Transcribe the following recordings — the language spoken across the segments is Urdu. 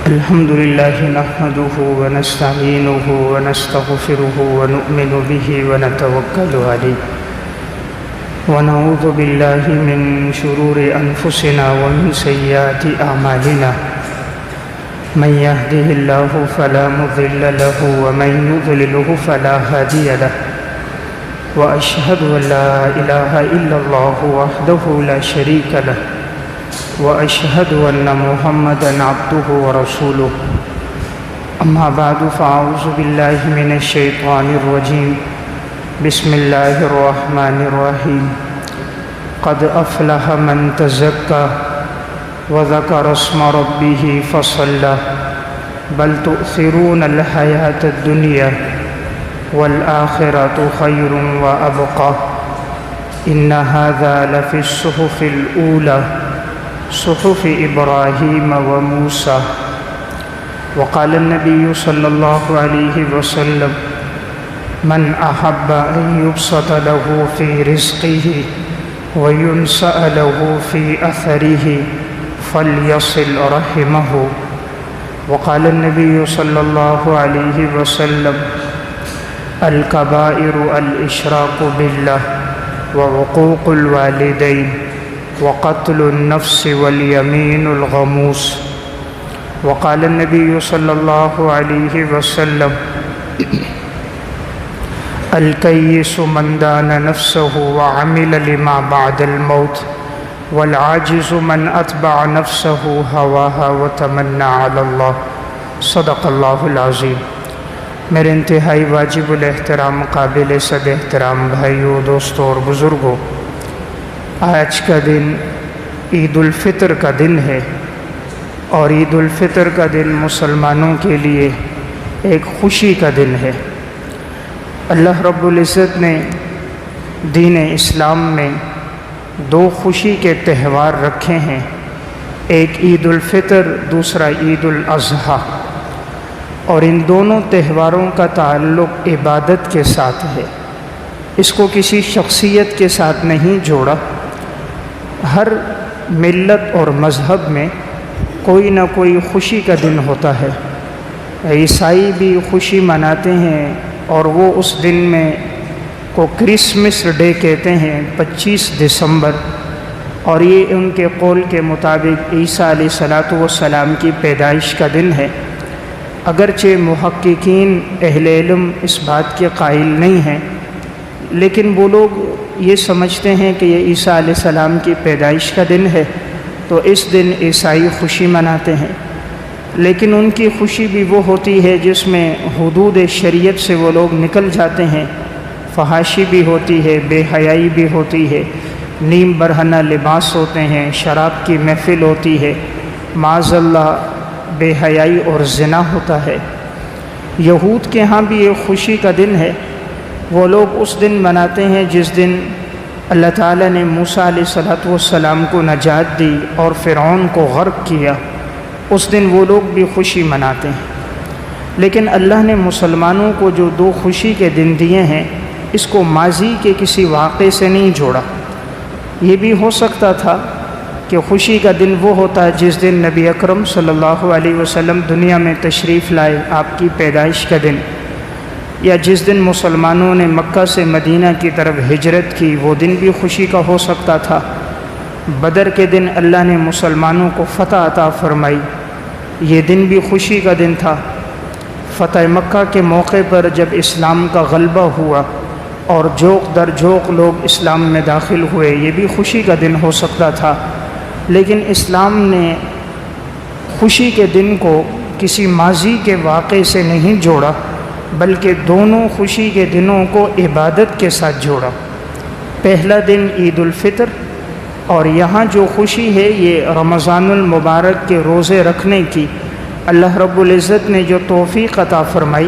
الحمد لله نحمده ونستعينه ونستغفره ونؤمن به ونتوكل عليه ونعوذ بالله من شرور أنفسنا ومن سيئات أعمالنا من يهده الله فلا مضل له ومن يضلله فلا هادي له وأشهد أن لا إله إلا الله وحده لا شريك له وأشهد أن محمدًا عبده ورسوله أما بعد فأعوذ بالله من الشيطان الرجيم بسم الله الرحمن الرحيم قد أفلح من تزكى وذكر اسم ربه فصلى بل تؤثرون الحياة الدنيا والآخرة خير وأبقى إن هذا لفي الصحف الأولى صحف إبراهيم وموسى وقال النبي صلى الله عليه وسلم من أحب أن يبسط له في رزقه وينسأ له في أثره فليصل رحمه وقال النبي صلى الله عليه وسلم الكبائر الإشراك بالله وعقوق الوالدين وقتل النفس واليمين الغموس وقال النبي صلى الله عليه وسلم الكيس من دان نفسه وعمل لما بعد الموت والعاجز من أتبع نفسه هواها وتمنى على الله صدق الله العظيم۔ میرے انتہائی واجب الاحترام قابل صد احترام بھائیوں، دوستوں اور بزرگوں، آج کا دن عید الفطر کا دن ہے، اور عید الفطر کا دن مسلمانوں کے لیے ایک خوشی کا دن ہے۔ اللہ رب العزت نے دین اسلام میں دو خوشی کے تہوار رکھے ہیں، ایک عید الفطر، دوسرا عید الاضحیٰ، اور ان دونوں تہواروں کا تعلق عبادت کے ساتھ ہے، اس کو کسی شخصیت کے ساتھ نہیں جوڑا۔ ہر ملت اور مذہب میں کوئی نہ کوئی خوشی کا دن ہوتا ہے۔ عیسائی بھی خوشی مناتے ہیں اور وہ اس دن میں کو کرسمس ڈے کہتے ہیں، 25 دسمبر، اور یہ ان کے قول کے مطابق عیسیٰ علیہ السلام کی پیدائش کا دن ہے۔ اگرچہ محققین اہل علم اس بات کے قائل نہیں ہیں، لیکن وہ لوگ یہ سمجھتے ہیں کہ یہ عیسیٰ علیہ السلام کی پیدائش کا دن ہے، تو اس دن عیسائی خوشی مناتے ہیں۔ لیکن ان کی خوشی بھی وہ ہوتی ہے جس میں حدود شریعت سے وہ لوگ نکل جاتے ہیں، فحاشی بھی ہوتی ہے، بے حیائی بھی ہوتی ہے، نیم برہنہ لباس ہوتے ہیں، شراب کی محفل ہوتی ہے، معاذ اللہ بے حیائی اور زنا ہوتا ہے۔ یہود کے ہاں بھی یہ خوشی کا دن ہے، وہ لوگ اس دن مناتے ہیں جس دن اللہ تعالیٰ نے موسیٰ علیہ السلام کو نجات دی اور فرعون کو غرق کیا، اس دن وہ لوگ بھی خوشی مناتے ہیں۔ لیکن اللہ نے مسلمانوں کو جو دو خوشی کے دن دیے ہیں، اس کو ماضی کے کسی واقعے سے نہیں جوڑا۔ یہ بھی ہو سکتا تھا کہ خوشی کا دن وہ ہوتا ہے جس دن نبی اکرم صلی اللہ علیہ وسلم دنیا میں تشریف لائے، آپ کی پیدائش کا دن، یا جس دن مسلمانوں نے مکہ سے مدینہ کی طرف ہجرت کی، وہ دن بھی خوشی کا ہو سکتا تھا۔ بدر کے دن اللہ نے مسلمانوں کو فتح عطا فرمائی، یہ دن بھی خوشی کا دن تھا۔ فتح مکہ کے موقع پر جب اسلام کا غلبہ ہوا اور جوق در جوق لوگ اسلام میں داخل ہوئے، یہ بھی خوشی کا دن ہو سکتا تھا۔ لیکن اسلام نے خوشی کے دن کو کسی ماضی کے واقعے سے نہیں جوڑا، بلکہ دونوں خوشی کے دنوں کو عبادت کے ساتھ جوڑا۔ پہلا دن عید الفطر، اور یہاں جو خوشی ہے یہ رمضان المبارک کے روزے رکھنے کی اللہ رب العزت نے جو توفیق عطا فرمائی۔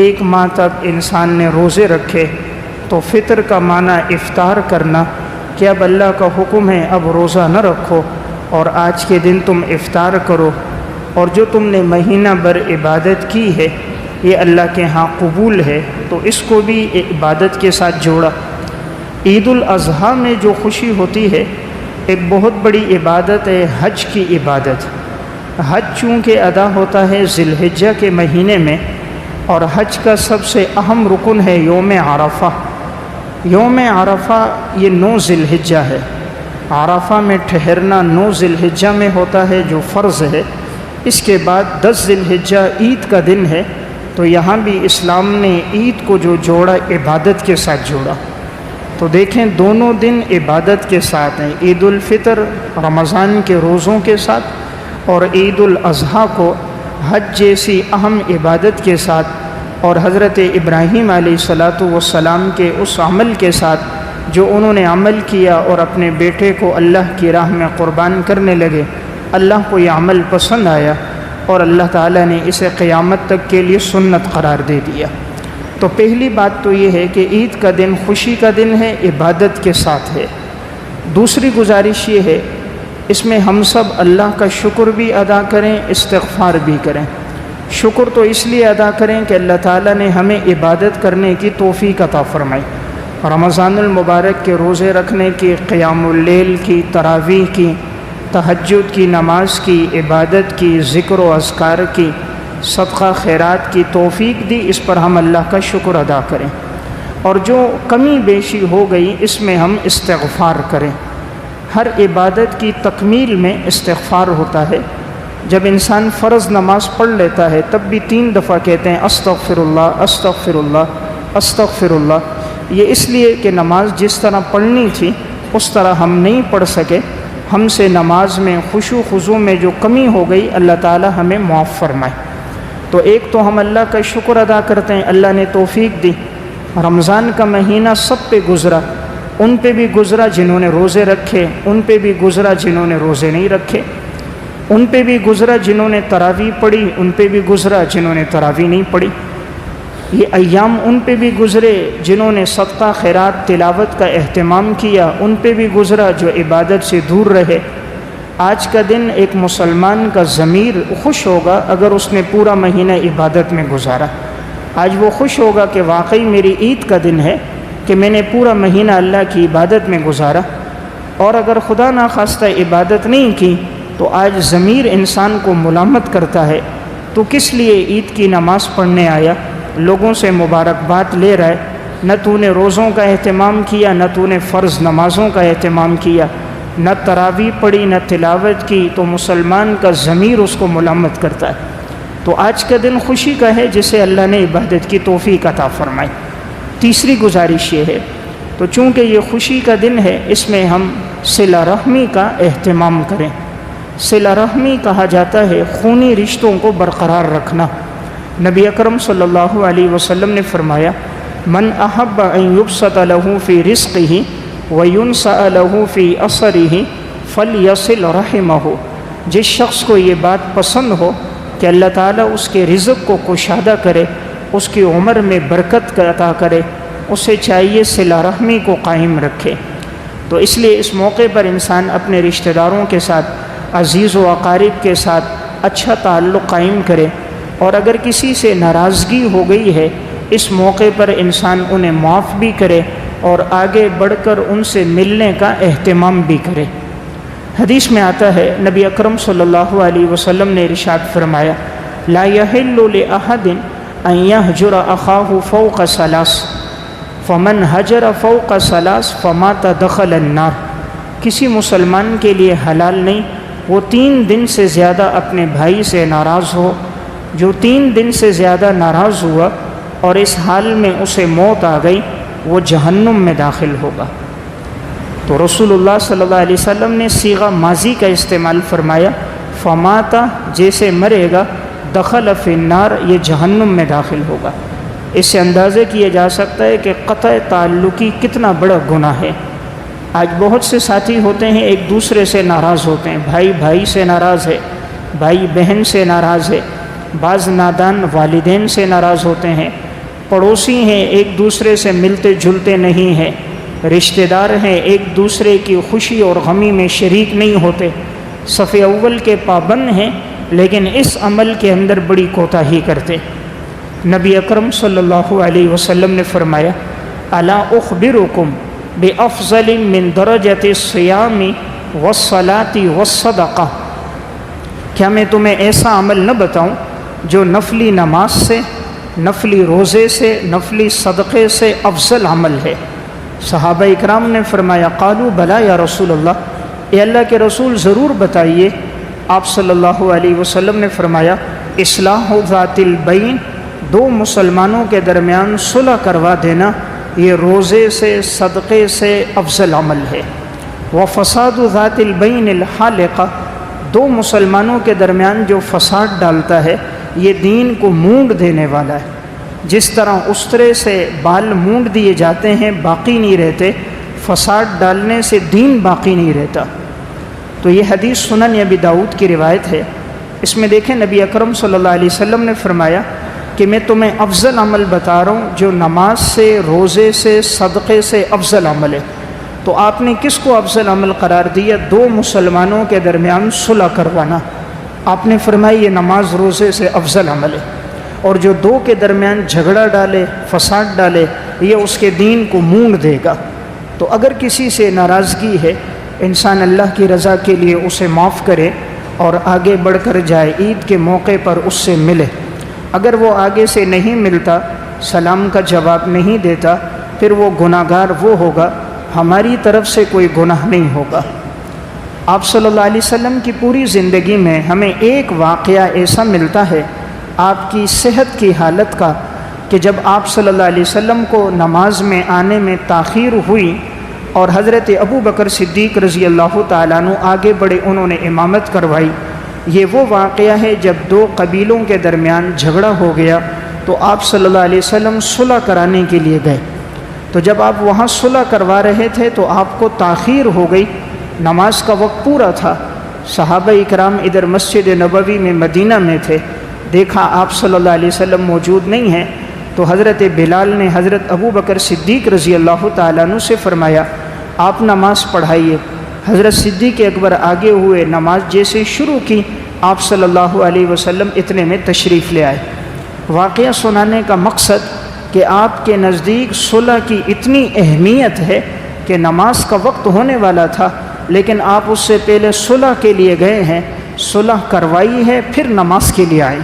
ایک ماہ تک انسان نے روزے رکھے، تو فطر کا معنی افطار کرنا، کہ اب اللہ کا حکم ہے اب روزہ نہ رکھو اور آج کے دن تم افطار کرو، اور جو تم نے مہینہ بھر عبادت کی ہے یہ اللہ کے ہاں قبول ہے، تو اس کو بھی عبادت کے ساتھ جوڑا۔ عید الاضحیٰ میں جو خوشی ہوتی ہے، ایک بہت بڑی عبادت ہے حج کی عبادت۔ حج چونکہ ادا ہوتا ہے ذی الحجہ کے مہینے میں، اور حج کا سب سے اہم رکن ہے یوم عرفہ۔ یوم عرفہ یہ 9 ذی الحجہ ہے۔ عرفہ میں ٹھہرنا 9 ذی الحجہ میں ہوتا ہے جو فرض ہے۔ اس کے بعد 10 ذی الحجہ عید کا دن ہے، تو یہاں بھی اسلام نے عید کو جو جوڑا عبادت کے ساتھ جوڑا، تو دیکھیں دونوں دن عبادت کے ساتھ ہیں، عید الفطر رمضان کے روزوں کے ساتھ، اور عید الاضحیٰ کو حج جیسی اہم عبادت کے ساتھ، اور حضرت ابراہیم علیہ السلام کے اس عمل کے ساتھ جو انہوں نے عمل کیا اور اپنے بیٹے کو اللہ کی راہ میں قربان کرنے لگے۔ اللہ کو یہ عمل پسند آیا اور اللہ تعالیٰ نے اسے قیامت تک کے لیے سنت قرار دے دیا۔ تو پہلی بات تو یہ ہے کہ عید کا دن خوشی کا دن ہے، عبادت کے ساتھ ہے۔ دوسری گزارش یہ ہے، اس میں ہم سب اللہ کا شکر بھی ادا کریں، استغفار بھی کریں۔ شکر تو اس لیے ادا کریں کہ اللہ تعالیٰ نے ہمیں عبادت کرنے کی توفیق عطا فرمائی، رمضان المبارک کے روزے رکھنے کی، قیام اللیل کی، تراویح کی، تہجد کی نماز کی، عبادت کی، ذکر و اذکار کی، صدقہ خیرات کی توفیق دی۔ اس پر ہم اللہ کا شکر ادا کریں، اور جو کمی بیشی ہو گئی اس میں ہم استغفار کریں۔ ہر عبادت کی تکمیل میں استغفار ہوتا ہے۔ جب انسان فرض نماز پڑھ لیتا ہے تب بھی 3 دفعہ کہتے ہیں استغفر اللہ، استغفر اللہ، استغفر اللہ۔ یہ اس لیے کہ نماز جس طرح پڑھنی تھی اس طرح ہم نہیں پڑھ سکے، ہم سے نماز میں خشوع خضوع میں جو کمی ہو گئی اللہ تعالی ہمیں معاف فرمائے۔ تو ایک تو ہم اللہ کا شکر ادا کرتے ہیں، اللہ نے توفیق دی۔ رمضان کا مہینہ سب پہ گزرا، ان پہ بھی گزرا جنہوں نے روزے رکھے، ان پہ بھی گزرا جنہوں نے روزے نہیں رکھے، ان پہ بھی گزرا جنہوں نے تراویح پڑھی، ان پہ بھی گزرا جنہوں نے تراویح نہیں پڑھی۔ یہ ایام ان پہ بھی گزرے جنہوں نے صدقہ خیرات تلاوت کا اہتمام کیا، ان پہ بھی گزرا جو عبادت سے دور رہے۔ آج کا دن ایک مسلمان کا ضمیر خوش ہوگا اگر اس نے پورا مہینہ عبادت میں گزارا۔ آج وہ خوش ہوگا کہ واقعی میری عید کا دن ہے کہ میں نے پورا مہینہ اللہ کی عبادت میں گزارا۔ اور اگر خدا نخواستہ عبادت نہیں کی تو آج ضمیر انسان کو ملامت کرتا ہے، تو کس لیے عید کی نماز پڑھنے آیا، لوگوں سے مبارکباد لے رہا ہے، نہ تو نے روزوں کا اہتمام کیا، نہ تو نے فرض نمازوں کا اہتمام کیا، نہ تراویح پڑھی، نہ تلاوت کی، تو مسلمان کا ضمیر اس کو ملامت کرتا ہے۔ تو آج کا دن خوشی کا ہے جسے اللہ نے عبادت کی توفیق عطا فرمائی۔ تیسری گزارش یہ ہے، تو چونکہ یہ خوشی کا دن ہے اس میں ہم صلہ رحمی کا اہتمام کریں۔ صلہ رحمی کہا جاتا ہے خونی رشتوں کو برقرار رکھنا۔ نبی اکرم صلی اللہ علیہ وسلم نے فرمایا، من احب ان یبسط له فی رزقہ وینسأ له فی اثرہ فلیصل رحمہ۔ جس شخص کو یہ بات پسند ہو کہ اللہ تعالیٰ اس کے رزق کو کشادہ کرے، اس کی عمر میں برکت عطا کرے، اسے چاہیے صلہ رحمی کو قائم رکھے۔ تو اس لیے اس موقع پر انسان اپنے رشتہ داروں کے ساتھ، عزیز و اقارب کے ساتھ اچھا تعلق قائم کرے، اور اگر کسی سے ناراضگی ہو گئی ہے اس موقع پر انسان انہیں معاف بھی کرے اور آگے بڑھ کر ان سے ملنے کا اہتمام بھی کرے۔ حدیث میں آتا ہے نبی اکرم صلی اللہ علیہ وسلم نے ارشاد فرمایا، لا یحل لأحد ان یہجر اخاہ فوق ثلاث فمن حجر فوق ثلاث فمات دخل النار۔ کسی مسلمان کے لیے حلال نہیں وہ 3 دن سے زیادہ اپنے بھائی سے ناراض ہو۔ جو 3 دن سے زیادہ ناراض ہوا اور اس حال میں اسے موت آ گئی وہ جہنم میں داخل ہوگا۔ تو رسول اللہ صلی اللہ علیہ وسلم نے صیغہ ماضی کا استعمال فرمایا، فماتا جیسے مرے گا، دخل فی النار یہ جہنم میں داخل ہوگا۔ اس سے اندازہ کیا جا سکتا ہے کہ قطع تعلقی کتنا بڑا گناہ ہے۔ آج بہت سے ساتھی ہوتے ہیں ایک دوسرے سے ناراض ہوتے ہیں، بھائی بھائی سے ناراض ہے، بھائی بہن سے ناراض ہے، بعض نادان والدین سے ناراض ہوتے ہیں، پڑوسی ہیں ایک دوسرے سے ملتے جلتے نہیں ہیں، رشتہ دار ہیں ایک دوسرے کی خوشی اور غمی میں شریک نہیں ہوتے، صف اول کے پابند ہیں لیکن اس عمل کے اندر بڑی کوتاہی کرتے۔ نبی اکرم صلی اللہ علیہ وسلم نے فرمایا، الا اخبرکم بافضل من درجۃ الصیام والصلاۃ والصدقہ۔ کیا میں تمہیں ایسا عمل نہ بتاؤں جو نفلی نماز سے، نفلی روزے سے، نفلی صدقے سے افضل عمل ہے؟ صحابہ اکرام نے فرمایا قالوا بلا یا رسول اللہ، اے اللہ کے رسول ضرور بتائیے۔ آپ صلی اللہ علیہ وسلم نے فرمایا اصلاح ذات البین، دو مسلمانوں کے درمیان صلح کروا دینا، یہ روزے سے، صدقے سے افضل عمل ہے۔ وفساد ذات البین الحالقہ، دو مسلمانوں کے درمیان جو فساد ڈالتا ہے یہ دین کو مونڈ دینے والا ہے۔ جس طرح استرے سے بال مونڈ دیے جاتے ہیں باقی نہیں رہتے، فساد ڈالنے سے دین باقی نہیں رہتا۔ تو یہ حدیث سنن ابی داؤد کی روایت ہے۔ اس میں دیکھیں نبی اکرم صلی اللہ علیہ وسلم نے فرمایا کہ میں تمہیں افضل عمل بتا رہا ہوں جو نماز سے، روزے سے، صدقے سے افضل عمل ہے۔ تو آپ نے کس کو افضل عمل قرار دیا؟ دو مسلمانوں کے درمیان صلح کروانا۔ آپ نے فرمایا یہ نماز روزے سے افضل عمل ہے، اور جو دو کے درمیان جھگڑا ڈالے، فساد ڈالے، یہ اس کے دین کو مونڈ دے گا۔ تو اگر کسی سے ناراضگی ہے، انسان اللہ کی رضا کے لیے اسے معاف کرے اور آگے بڑھ کر جائے، عید کے موقع پر اس سے ملے۔ اگر وہ آگے سے نہیں ملتا، سلام کا جواب نہیں دیتا، پھر وہ گناہ گار وہ ہوگا، ہماری طرف سے کوئی گناہ نہیں ہوگا۔ آپ صلی اللہ علیہ وسلم کی پوری زندگی میں ہمیں ایک واقعہ ایسا ملتا ہے آپ کی صحت کی حالت کا کہ جب آپ صلی اللہ علیہ وسلم کو نماز میں آنے میں تاخیر ہوئی اور حضرت ابو بکر صدیق رضی اللہ تعالیٰ عنہ آگے بڑھے، انہوں نے امامت کروائی۔ یہ وہ واقعہ ہے جب دو قبیلوں کے درمیان جھگڑا ہو گیا تو آپ صلی اللہ علیہ وسلم صلح کرانے کے لیے گئے۔ تو جب آپ وہاں صلح کروا رہے تھے تو آپ کو تاخیر ہو گئی، نماز کا وقت پورا تھا۔ صحابہ اکرام ادھر مسجد نبوی میں مدینہ میں تھے، دیکھا آپ صلی اللہ علیہ وسلم موجود نہیں ہیں، تو حضرت بلال نے حضرت ابو بکر صدیق رضی اللہ تعالیٰ عنہ سے فرمایا آپ نماز پڑھائیے۔ حضرت صدیق اکبر آگے ہوئے، نماز جیسے شروع کی آپ صلی اللہ علیہ وسلم اتنے میں تشریف لے آئے۔ واقعہ سنانے کا مقصد کہ آپ کے نزدیک صلح کی اتنی اہمیت ہے کہ نماز کا وقت ہونے والا تھا، لیکن آپ اس سے پہلے صلح کے لیے گئے ہیں، صلح کروائی ہے، پھر نماز کے لیے آئے۔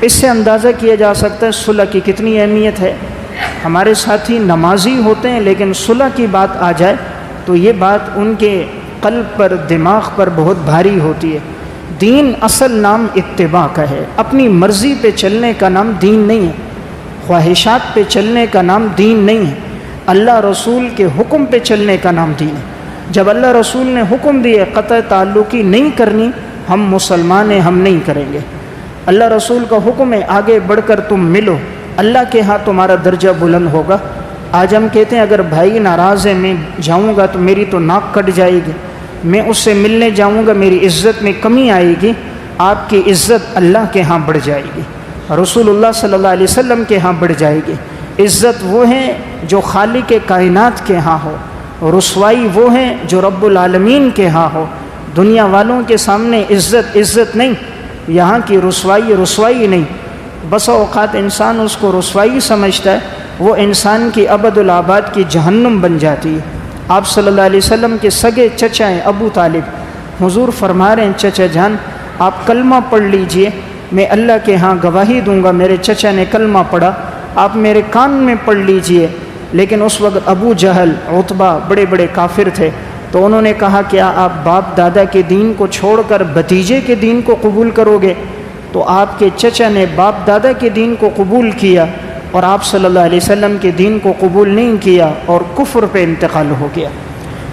اس سے اندازہ کیا جا سکتا ہے صلح کی کتنی اہمیت ہے۔ ہمارے ساتھی نمازی ہوتے ہیں لیکن صلح کی بات آ جائے تو یہ بات ان کے قلب پر، دماغ پر بہت بھاری ہوتی ہے۔ دین اصل نام اتباع کا ہے، اپنی مرضی پہ چلنے کا نام دین نہیں ہے، خواہشات پہ چلنے کا نام دین نہیں ہے، اللہ رسول کے حکم پہ چلنے کا نام دین ہے۔ جب اللہ رسول نے حکم دیے قطع تعلقی نہیں کرنی، ہم مسلمان ہیں، ہم نہیں کریں گے۔ اللہ رسول کا حکم ہے آگے بڑھ کر تم ملو، اللہ کے ہاں تمہارا درجہ بلند ہوگا۔ آج ہم کہتے ہیں اگر بھائی ناراض ہے، میں جاؤں گا تو میری تو ناک کٹ جائے گی، میں اس سے ملنے جاؤں گا میری عزت میں کمی آئے گی۔ آپ کی عزت اللہ کے ہاں بڑھ جائے گی، رسول اللہ صلی اللہ علیہ وسلم کے ہاں بڑھ جائے گی۔ عزت وہ ہے جو خالق کائنات کے ہاں ہو، رسوائی وہ ہے جو رب العالمین کے ہاں ہو۔ دنیا والوں کے سامنے عزت عزت نہیں، یہاں کی رسوائی رسوائی نہیں۔ بسا اوقات انسان اس کو رسوائی سمجھتا ہے، وہ انسان کی ابد الآباد کی جہنم بن جاتی ہے۔ آپ صلی اللہ علیہ وسلم کے سگے چچا ہیں ابو طالب، حضور فرما رہے ہیں چچا جان آپ کلمہ پڑھ لیجئے، میں اللہ کے ہاں گواہی دوں گا میرے چچا نے کلمہ پڑھا، آپ میرے کان میں پڑھ لیجئے۔ لیکن اس وقت ابو جہل، عتبہ بڑے بڑے کافر تھے، تو انہوں نے کہا کیا آپ باپ دادا کے دین کو چھوڑ کر بھتیجے کے دین کو قبول کرو گے؟ تو آپ کے چچا نے باپ دادا کے دین کو قبول کیا اور آپ صلی اللہ علیہ وسلم کے دین کو قبول نہیں کیا اور کفر پہ انتقال ہو گیا،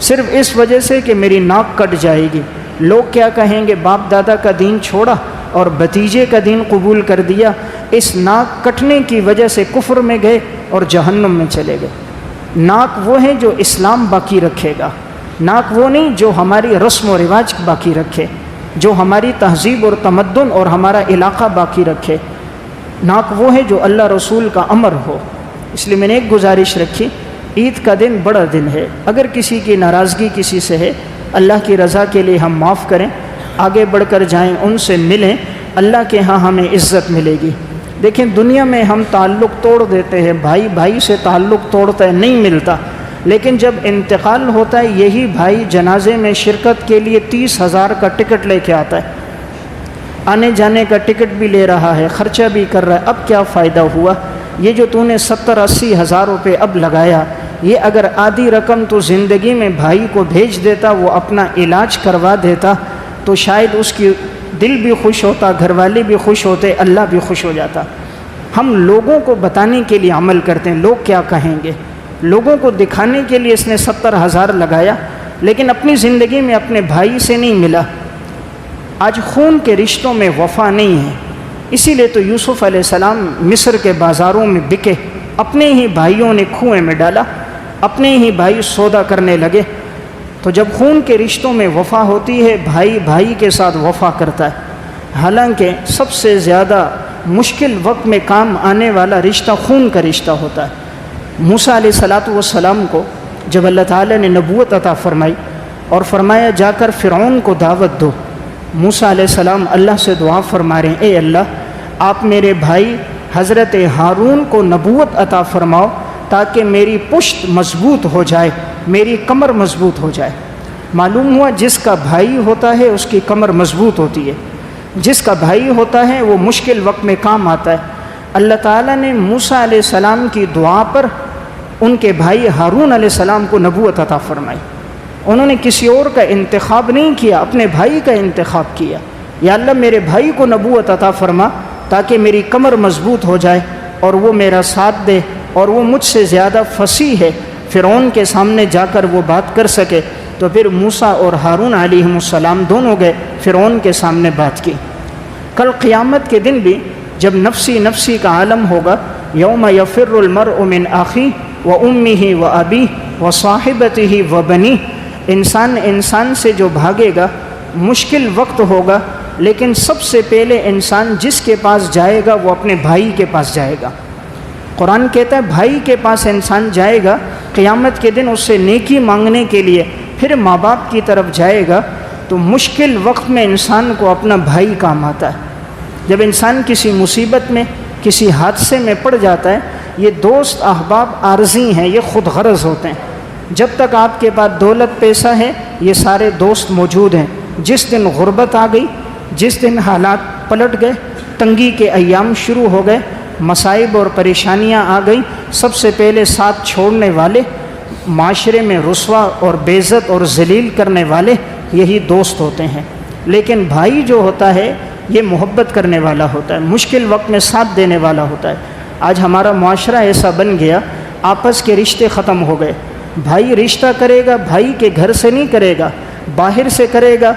صرف اس وجہ سے کہ میری ناک کٹ جائے گی۔ لوگ کیا کہیں گے، باپ دادا کا دین چھوڑا اور بھتیجے کا دین قبول کر دیا، اس ناک کٹنے کی وجہ سے کفر میں گئے اور جہنم میں چلے گئے۔ ناک وہ ہے جو اسلام باقی رکھے گا، ناک وہ نہیں جو ہماری رسم و رواج باقی رکھے، جو ہماری تہذیب اور تمدن اور ہمارا علاقہ باقی رکھے۔ ناک وہ ہے جو اللہ رسول کا امر ہو۔ اس لیے میں نے ایک گزارش رکھی، عید کا دن بڑا دن ہے، اگر کسی کی ناراضگی کسی سے ہے، اللہ کی رضا کے لیے ہم معاف کریں، آگے بڑھ کر جائیں، ان سے ملیں، اللہ کے ہاں ہمیں عزت ملے گی۔ دیکھیں دنیا میں ہم تعلق توڑ دیتے ہیں، بھائی بھائی سے تعلق توڑتا ہے، نہیں ملتا، لیکن جب انتقال ہوتا ہے یہی بھائی جنازے میں شرکت کے لیے 30,000 کا ٹکٹ لے کے آتا ہے، آنے جانے کا ٹکٹ بھی لے رہا ہے، خرچہ بھی کر رہا ہے، اب کیا فائدہ ہوا؟ یہ جو تو نے 70-80 ہزار روپے اب لگایا، یہ اگر آدھی رقم تو زندگی میں بھائی کو بھیج دیتا، وہ اپنا علاج کروا دیتا، تو شاید اس کی دل بھی خوش ہوتا، گھر والے بھی خوش ہوتے، اللہ بھی خوش ہو جاتا۔ ہم لوگوں کو بتانے کے لیے عمل کرتے ہیں، لوگ کیا کہیں گے، لوگوں کو دکھانے کے لیے اس نے 70,000 لگایا، لیکن اپنی زندگی میں اپنے بھائی سے نہیں ملا۔ آج خون کے رشتوں میں وفا نہیں ہے، اسی لیے تو یوسف علیہ السلام مصر کے بازاروں میں بکے، اپنے ہی بھائیوں نے کنویں میں ڈالا، اپنے ہی بھائی سودا کرنے لگے۔ تو جب خون کے رشتوں میں وفا ہوتی ہے، بھائی بھائی کے ساتھ وفا کرتا ہے۔ حالانکہ سب سے زیادہ مشکل وقت میں کام آنے والا رشتہ خون کا رشتہ ہوتا ہے۔ موسیٰ علیہ السلام کو جب اللہ تعالیٰ نے نبوت عطا فرمائی اور فرمایا جا کر فرعون کو دعوت دو، موسیٰ علیہ السلام اللہ سے دعا فرما رہے ہیں، اے اللہ آپ میرے بھائی حضرت ہارون کو نبوت عطا فرماؤ تاکہ میری پشت مضبوط ہو جائے، میری کمر مضبوط ہو جائے۔ معلوم ہوا جس کا بھائی ہوتا ہے اس کی کمر مضبوط ہوتی ہے، جس کا بھائی ہوتا ہے وہ مشکل وقت میں کام آتا ہے۔ اللہ تعالیٰ نے موسیٰ علیہ السلام کی دعا پر ان کے بھائی ہارون علیہ السلام کو نبوت عطا فرمائی۔ انہوں نے کسی اور کا انتخاب نہیں کیا، اپنے بھائی کا انتخاب کیا۔ یا اللہ میرے بھائی کو نبوت عطا فرما تاکہ میری کمر مضبوط ہو جائے اور وہ میرا ساتھ دے، اور وہ مجھ سے زیادہ فصیح ہے، فرعون کے سامنے جا کر وہ بات کر سکے۔ تو پھر موسیٰ اور ہارون علیہ السلام دونوں گئے، فرعون کے سامنے بات کی۔ کل قیامت کے دن بھی جب نفسی نفسی کا عالم ہوگا، یوم یفر المرء من اخیہ وامہ وابیہ وصاحبتہ وبنیہ، انسان سے جو بھاگے گا، مشکل وقت ہوگا، لیکن سب سے پہلے انسان جس کے پاس جائے گا وہ اپنے بھائی کے پاس جائے گا۔ قرآن کہتا ہے بھائی کے پاس انسان جائے گا قیامت کے دن اس سے نیکی مانگنے کے لیے، پھر ماں باپ کی طرف جائے گا۔ تو مشکل وقت میں انسان کو اپنا بھائی کام آتا ہے۔ جب انسان کسی مصیبت میں، کسی حادثے میں پڑ جاتا ہے، یہ دوست احباب عارضی ہیں، یہ خود غرض ہوتے ہیں۔ جب تک آپ کے پاس دولت پیسہ ہے یہ سارے دوست موجود ہیں، جس دن غربت آ گئی، جس دن حالات پلٹ گئے، تنگی کے ایام شروع ہو گئے، مصائب اور پریشانیاں آ گئیں، سب سے پہلے ساتھ چھوڑنے والے، معاشرے میں رسوا اور بے عزت اور ذلیل کرنے والے یہی دوست ہوتے ہیں۔ لیکن بھائی جو ہوتا ہے یہ محبت کرنے والا ہوتا ہے، مشکل وقت میں ساتھ دینے والا ہوتا ہے۔ آج ہمارا معاشرہ ایسا بن گیا، آپس کے رشتے ختم ہو گئے۔ بھائی رشتہ کرے گا بھائی کے گھر سے نہیں کرے گا، باہر سے کرے گا۔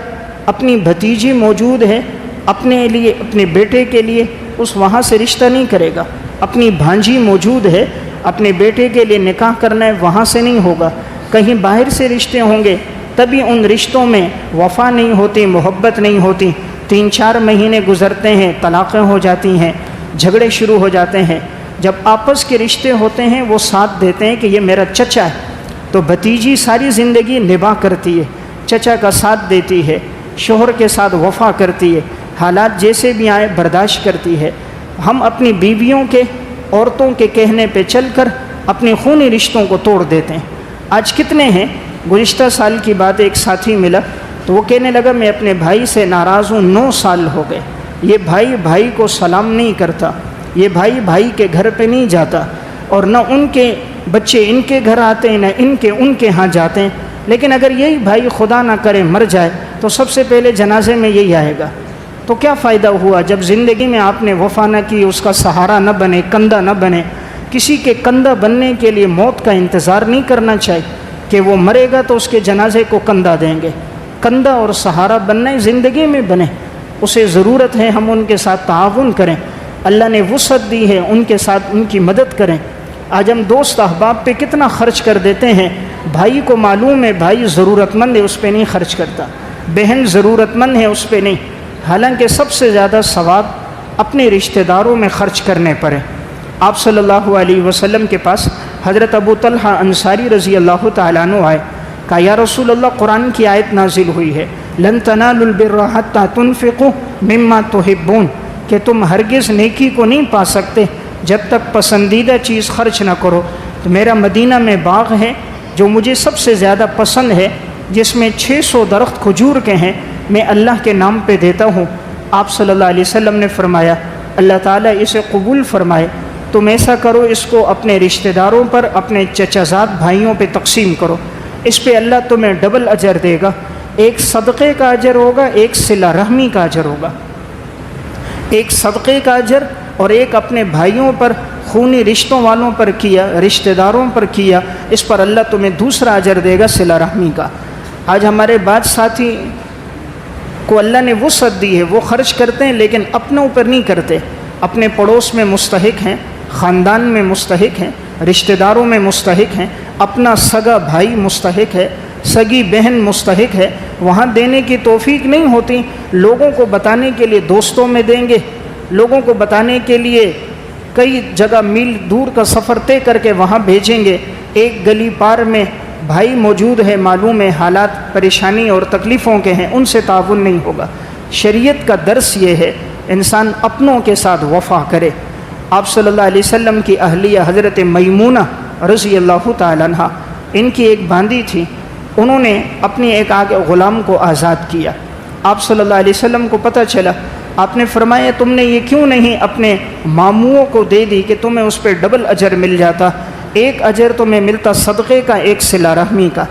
اپنی بھتیجی موجود ہے، اپنے لیے، اپنے بیٹے کے لیے اس وہاں سے رشتہ نہیں کرے گا۔ اپنی بھانجی موجود ہے، اپنے بیٹے کے لیے نکاح کرنا ہے، وہاں سے نہیں ہوگا، کہیں باہر سے رشتے ہوں گے، تبھی ان رشتوں میں وفا نہیں ہوتی، محبت نہیں ہوتی۔ 3-4 مہینے گزرتے ہیں، طلاقیں ہو جاتی ہیں، جھگڑے شروع ہو جاتے ہیں۔ جب آپس کے رشتے ہوتے ہیں وہ ساتھ دیتے ہیں کہ یہ میرا چچا ہے، تو بھتیجی ساری زندگی نباہ کرتی ہے، چچا کا ساتھ دیتی ہے، شوہر کے ساتھ وفا کرتی ہے، حالات جیسے بھی آئے برداشت کرتی ہے۔ ہم اپنی بیویوں کے، عورتوں کے کہنے پہ چل کر اپنے خونی رشتوں کو توڑ دیتے ہیں۔ آج کتنے ہیں؟ گزشتہ سال کی بات، ایک ساتھی ملا تو وہ کہنے لگا میں اپنے بھائی سے ناراض ہوں، 9 سال ہو گئے، یہ بھائی بھائی کو سلام نہیں کرتا، یہ بھائی بھائی کے گھر پہ نہیں جاتا، اور نہ ان کے بچے ان کے گھر آتے ہیں، نہ ان کے ہاں جاتے ہیں۔ لیکن اگر یہی بھائی خدا نہ کرے مر جائے تو سب سے پہلے جنازے میں یہی آئے گا۔ تو کیا فائدہ ہوا جب زندگی میں آپ نے وفا نہ کی، اس کا سہارا نہ بنے، کندھا نہ بنے۔ کسی کے کندھا بننے کے لیے موت کا انتظار نہیں کرنا چاہیے کہ وہ مرے گا تو اس کے جنازے کو کندھا دیں گے۔ کندھا اور سہارا بننا زندگی میں بنے، اسے ضرورت ہے ہم ان کے ساتھ تعاون کریں، اللہ نے وسعت دی ہے ان کے ساتھ ان کی مدد کریں۔ آج ہم دوست احباب پہ کتنا خرچ کر دیتے ہیں، بھائی کو معلوم ہے بھائی ضرورت مند ہے اس پہ نہیں خرچ کرتا، بہن ضرورت مند ہے اس پہ نہیں، حالانکہ سب سے زیادہ ثواب اپنے رشتہ داروں میں خرچ کرنے پر ہے۔ آپ صلی اللہ علیہ وسلم کے پاس حضرت ابو طلحہ انصاری رضی اللہ تعالیٰ عنہ آئے، کہا یا رسول اللہ قرآن کی آیت نازل ہوئی ہے لن تنالوا البر حتى تنفقوا مما تحبون، کہ تم ہرگز نیکی کو نہیں پا سکتے جب تک پسندیدہ چیز خرچ نہ کرو۔ تو میرا مدینہ میں باغ ہے جو مجھے سب سے زیادہ پسند ہے، جس میں 600 درخت کھجور کے ہیں، میں اللہ کے نام پہ دیتا ہوں، آپ صلی اللہ علیہ وسلم نے فرمایا اللہ تعالیٰ اسے قبول فرمائے، تم ایسا کرو اس کو اپنے رشتہ داروں پر، اپنے چچا زاد بھائیوں پہ تقسیم کرو، اس پہ اللہ تمہیں ڈبل اجر دے گا، ایک صدقے کا اجر ہوگا، ایک صلہ رحمی کا اجر ہوگا، ایک صدقے کا اجر اور ایک اپنے بھائیوں پر، خونی رشتوں والوں پر کیا، رشتہ داروں پر کیا، اس پر اللہ تمہیں دوسرا اجر دے گا صلہ رحمی کا۔ آج ہمارے بعض ساتھی کو اللہ نے وسعت دی ہے، وہ خرچ کرتے ہیں لیکن اپنے اوپر نہیں کرتے، اپنے پڑوس میں مستحق ہیں، خاندان میں مستحق ہیں، رشتہ داروں میں مستحق ہیں، اپنا سگا بھائی مستحق ہے، سگی بہن مستحق ہے، وہاں دینے کی توفیق نہیں ہوتی، لوگوں کو بتانے کے لیے دوستوں میں دیں گے، لوگوں کو بتانے کے لیے کئی جگہ میل دور کا سفر طے کر کے وہاں بھیجیں گے، ایک گلی پار میں بھائی موجود ہے، معلوم ہے حالات پریشانی اور تکلیفوں کے ہیں، ان سے تعاون نہیں ہوگا۔ شریعت کا درس یہ ہے انسان اپنوں کے ساتھ وفا کرے۔ آپ صلی اللہ علیہ وسلم کی اہلیہ حضرت میمونہ رضی اللہ تعالیٰ عنہ، ان کی ایک باندی تھی، انہوں نے اپنی ایک غلام کو آزاد کیا۔ آپ صلی اللہ علیہ وسلم کو پتہ چلا، آپ نے فرمایا تم نے یہ کیوں نہیں اپنے ماموں کو دے دی کہ تمہیں اس پہ ڈبل اجر مل جاتا، ایک اجر تمہیں ملتا صدقے کا، ایک صلہ رحمی کا،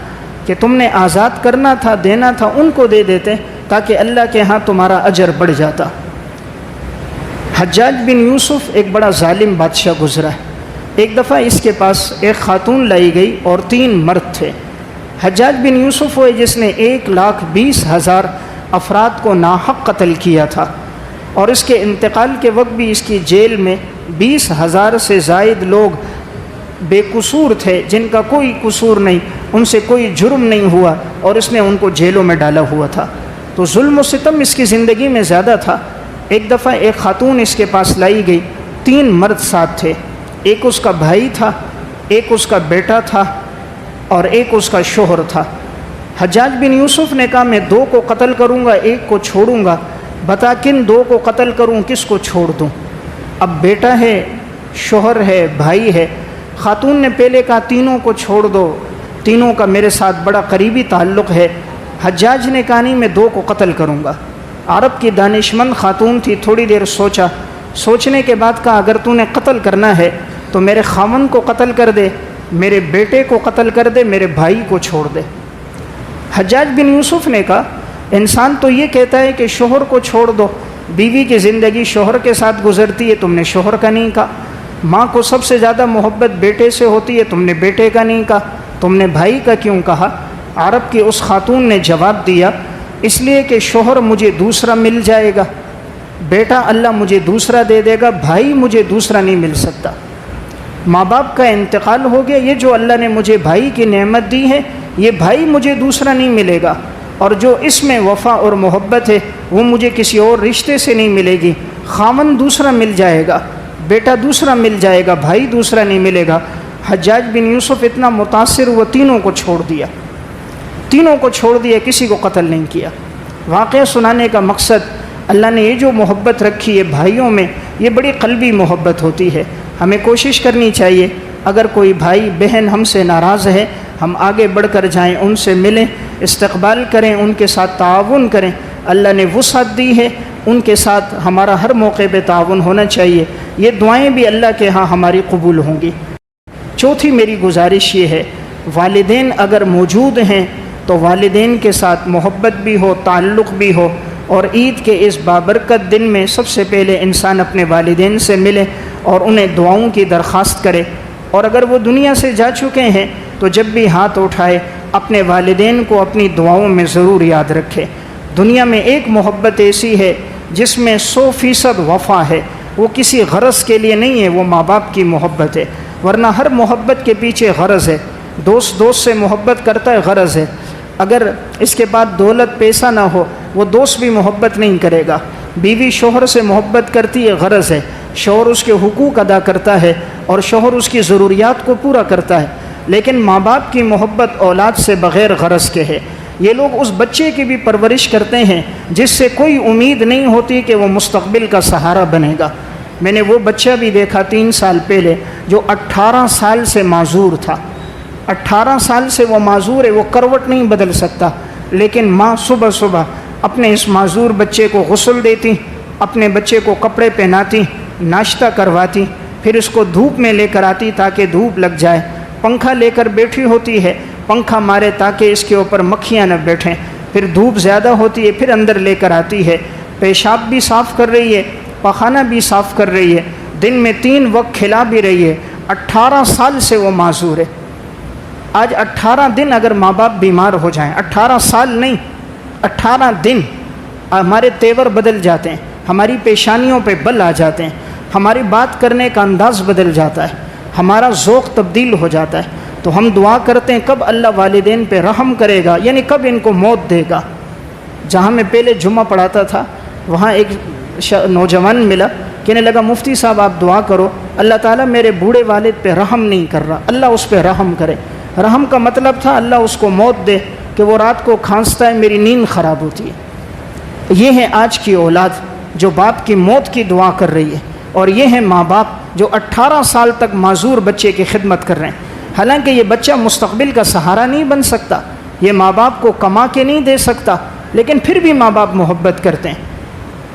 کہ تم نے آزاد کرنا تھا، دینا تھا، ان کو دے دیتے تاکہ اللہ کے ہاں تمہارا اجر بڑھ جاتا۔ حجاج بن یوسف ایک بڑا ظالم بادشاہ گزرا ہے، ایک دفعہ اس کے پاس ایک خاتون لائی گئی اور 3 مرد تھے۔ حجاج بن یوسف ہوئے جس نے 1,20,000 افراد کو ناحق قتل کیا تھا، اور اس کے انتقال کے وقت بھی اس کی جیل میں 20,000 سے زائد لوگ بے قصور تھے، جن کا کوئی قصور نہیں، ان سے کوئی جرم نہیں ہوا، اور اس نے ان کو جیلوں میں ڈالا ہوا تھا۔ تو ظلم و ستم اس کی زندگی میں زیادہ تھا۔ ایک دفعہ ایک خاتون اس کے پاس لائی گئی، 3 مرد ساتھ تھے، ایک اس کا بھائی تھا، ایک اس کا بیٹا تھا، اور ایک اس کا شوہر تھا۔ حجاج بن یوسف نے کہا میں 2 کو قتل کروں گا، ایک کو چھوڑوں گا، بتا کن 2 کو قتل کروں، کس کو چھوڑ دوں؟ اب بیٹا ہے، شوہر ہے، بھائی ہے۔ خاتون نے پہلے کہا تینوں کو چھوڑ دو، تینوں کا میرے ساتھ بڑا قریبی تعلق ہے۔ حجاج نے کہا نہیں میں 2 کو قتل کروں گا۔ عرب کی دانشمند خاتون تھی، تھوڑی دیر سوچا، سوچنے کے بعد کہا اگر تو نے قتل کرنا ہے تو میرے خاوند کو قتل کر دے، میرے بیٹے کو قتل کر دے، میرے بھائی کو چھوڑ دے۔ حجاج بن یوسف نے کہا انسان تو یہ کہتا ہے کہ شوہر کو چھوڑ دو، بیوی کی زندگی شوہر کے ساتھ گزرتی ہے، تم نے شوہر کا نہیں کہا۔ ماں کو سب سے زیادہ محبت بیٹے سے ہوتی ہے، تم نے بیٹے کا نہیں کہا، تم نے بھائی کا کیوں کہا؟ عرب کی اس خاتون نے جواب دیا اس لیے کہ شوہر مجھے دوسرا مل جائے گا، بیٹا اللہ مجھے دوسرا دے دے گا، بھائی مجھے دوسرا نہیں مل سکتا۔ ماں باپ کا انتقال ہو گیا، یہ جو اللہ نے مجھے بھائی کی نعمت دی ہے، یہ بھائی مجھے دوسرا نہیں ملے گا، اور جو اس میں وفا اور محبت ہے وہ مجھے کسی اور رشتے سے نہیں ملے گی۔ خاوند دوسرا مل جائے گا، بیٹا دوسرا مل جائے گا، بھائی دوسرا نہیں ملے گا۔ حجاج بن یوسف اتنا متاثر ہوا، تینوں کو چھوڑ دیا، تینوں کو چھوڑ دیا، کسی کو قتل نہیں کیا۔ واقعہ سنانے کا مقصد اللہ نے یہ جو محبت رکھی ہے بھائیوں میں، یہ بڑی قلبی محبت ہوتی ہے۔ ہمیں کوشش کرنی چاہیے اگر کوئی بھائی بہن ہم سے ناراض ہے، ہم آگے بڑھ کر جائیں، ان سے ملیں، استقبال کریں، ان کے ساتھ تعاون کریں۔ اللہ نے وسعت دی ہے، ان کے ساتھ ہمارا ہر موقع پہ تعاون ہونا چاہیے۔ یہ دعائیں بھی اللہ کے ہاں ہماری قبول ہوں گی۔ چوتھی میری گزارش یہ ہے، والدین اگر موجود ہیں تو والدین کے ساتھ محبت بھی ہو، تعلق بھی ہو، اور عید کے اس بابرکت دن میں سب سے پہلے انسان اپنے والدین سے ملے اور انہیں دعاؤں کی درخواست کرے، اور اگر وہ دنیا سے جا چکے ہیں تو جب بھی ہاتھ اٹھائے اپنے والدین کو اپنی دعاؤں میں ضرور یاد رکھے۔ دنیا میں ایک محبت ایسی ہے جس میں 100% وفا ہے، وہ کسی غرض کے لیے نہیں ہے، وہ ماں باپ کی محبت ہے، ورنہ ہر محبت کے پیچھے غرض ہے۔ دوست دوست سے محبت کرتا ہے، غرض ہے۔ اگر اس کے بعد دولت پیسہ نہ ہو وہ دوست بھی محبت نہیں کرے گا۔ بیوی شوہر سے محبت کرتی ہے، غرض ہے، شوہر اس کے حقوق ادا کرتا ہے اور شوہر اس کی ضروریات کو پورا کرتا ہے۔ لیکن ماں باپ کی محبت اولاد سے بغیر غرض کے ہے۔ یہ لوگ اس بچے کی بھی پرورش کرتے ہیں جس سے کوئی امید نہیں ہوتی کہ وہ مستقبل کا سہارا بنے گا۔ میں نے وہ بچہ بھی دیکھا 3 سال پہلے جو 18 سال سے معذور تھا، 18 سال سے وہ معذور ہے، وہ کروٹ نہیں بدل سکتا، لیکن ماں صبح صبح اپنے اس معذور بچے کو غسل دیتی، اپنے بچے کو کپڑے پہناتی، ناشتہ کرواتی، پھر اس کو دھوپ میں لے کر آتی تاکہ دھوپ لگ جائے، پنکھا لے کر بیٹھی ہوتی ہے، پنکھا مارے تاکہ اس کے اوپر مکھیاں نہ بیٹھیں، پھر دھوپ زیادہ ہوتی ہے پھر اندر لے کر آتی ہے، پیشاب بھی صاف کر رہی ہے، پخانہ بھی صاف کر رہی ہے، دن میں 3 وقت کھلا بھی رہی ہے۔ 18 سال سے وہ معذور ہے۔ آج 18 دن اگر ماں باپ بیمار ہو جائیں، 18 سال نہیں، 18 دن ہمارے تیور بدل جاتے ہیں، ہماری پیشانیوں پہ بل آ جاتے ہیں، ہماری بات کرنے کا انداز بدل جاتا ہے، ہمارا ذوق تبدیل ہو جاتا ہے، تو ہم دعا کرتے ہیں کب اللہ والدین پہ رحم کرے گا، یعنی کب ان کو موت دے گا۔ جہاں میں پہلے جمعہ پڑھاتا تھا وہاں ایک نوجوان ملا، کہنے لگا مفتی صاحب آپ دعا کرو، اللہ تعالیٰ میرے بوڑھے والد پہ رحم نہیں کر رہا، اللہ اس پہ رحم کرے۔ رحم کا مطلب تھا اللہ اس کو موت دے کہ وہ رات کو کھانستا ہے، میری نیند خراب ہوتی ہے۔ یہ ہے آج کی اولاد جو باپ کی موت کی دعا کر رہی ہے، اور یہ ہے ماں باپ جو 18 سال تک معذور بچے کی خدمت کر رہے ہیں۔ حالانکہ یہ بچہ مستقبل کا سہارا نہیں بن سکتا، یہ ماں باپ کو کما کے نہیں دے سکتا، لیکن پھر بھی ماں باپ محبت کرتے ہیں۔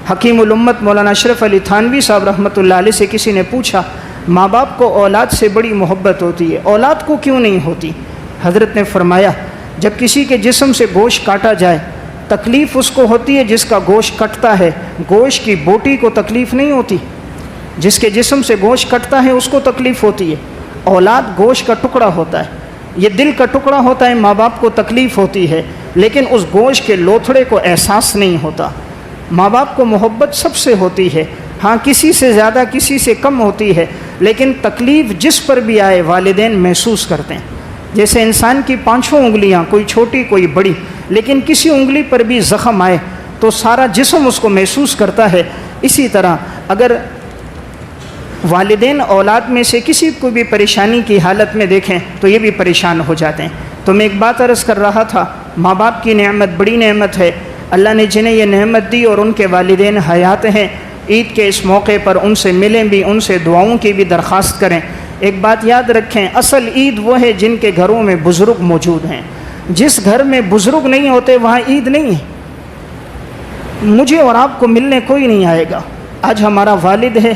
حکیم الامت مولانا اشرف علی تھانوی صاحب رحمۃ اللہ علیہ سے کسی نے پوچھا ماں باپ کو اولاد سے بڑی محبت ہوتی ہے، اولاد کو کیوں نہیں ہوتی؟ حضرت نے فرمایا جب کسی کے جسم سے گوشت کاٹا جائے تکلیف اس کو ہوتی ہے جس کا گوشت کٹتا ہے، گوشت کی بوٹی کو تکلیف نہیں ہوتی۔ جس کے جسم سے گوشت کٹتا ہے اس کو تکلیف ہوتی ہے۔ اولاد گوشت کا ٹکڑا ہوتا ہے، یہ دل کا ٹکڑا ہوتا ہے، ماں باپ کو تکلیف ہوتی ہے، لیکن اس گوشت کے لوتھڑے کو احساس نہیں ہوتا۔ ماں باپ کو محبت سب سے ہوتی ہے، ہاں کسی سے زیادہ کسی سے کم ہوتی ہے، لیکن تکلیف جس پر بھی آئے والدین محسوس کرتے ہیں۔ جیسے انسان کی 5 انگلیاں، کوئی چھوٹی کوئی بڑی، لیکن کسی انگلی پر بھی زخم آئے تو سارا جسم اس کو محسوس کرتا ہے۔ اسی طرح اگر والدین اولاد میں سے کسی کو بھی پریشانی کی حالت میں دیکھیں تو یہ بھی پریشان ہو جاتے ہیں۔ تو میں ایک بات عرض کر رہا تھا، ماں باپ کی نعمت بڑی نعمت ہے، اللہ نے جنہیں یہ نعمت دی اور ان کے والدین حیات ہیں، عید کے اس موقع پر ان سے ملیں بھی، ان سے دعاؤں کی بھی درخواست کریں۔ ایک بات یاد رکھیں، اصل عید وہ ہے جن کے گھروں میں بزرگ موجود ہیں۔ جس گھر میں بزرگ نہیں ہوتے وہاں عید نہیں ہے۔ مجھے اور آپ کو ملنے کوئی نہیں آئے گا۔ آج ہمارا والد ہے،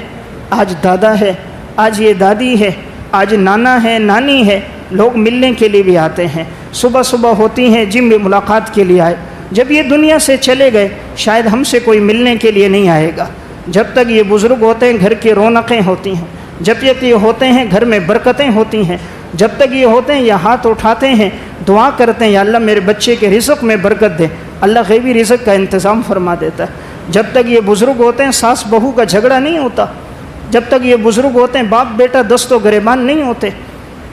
آج دادا ہے، آج یہ دادی ہے، آج نانا ہے، نانی ہے، لوگ ملنے کے لیے بھی آتے ہیں، صبح صبح ہوتی ہیں جم میں ملاقات کے لیے آئے۔ جب یہ دنیا سے چلے گئے شاید ہم سے کوئی ملنے کے لیے نہیں آئے گا۔ جب تک یہ بزرگ ہوتے ہیں گھر کی رونقیں ہوتی ہیں، جب تک یہ ہوتے ہیں گھر میں برکتیں ہوتی ہیں، جب تک یہ ہوتے ہیں یہ ہاتھ اٹھاتے ہیں، دعا کرتے ہیں یا اللہ میرے بچے کے رزق میں برکت دے، اللہ غیبی رزق کا انتظام فرما دیتا ہے۔ جب تک یہ بزرگ ہوتے ہیں ساس بہو کا جھگڑا نہیں ہوتا، جب تک یہ بزرگ ہوتے ہیں باپ بیٹا دست و گریبان نہیں ہوتے،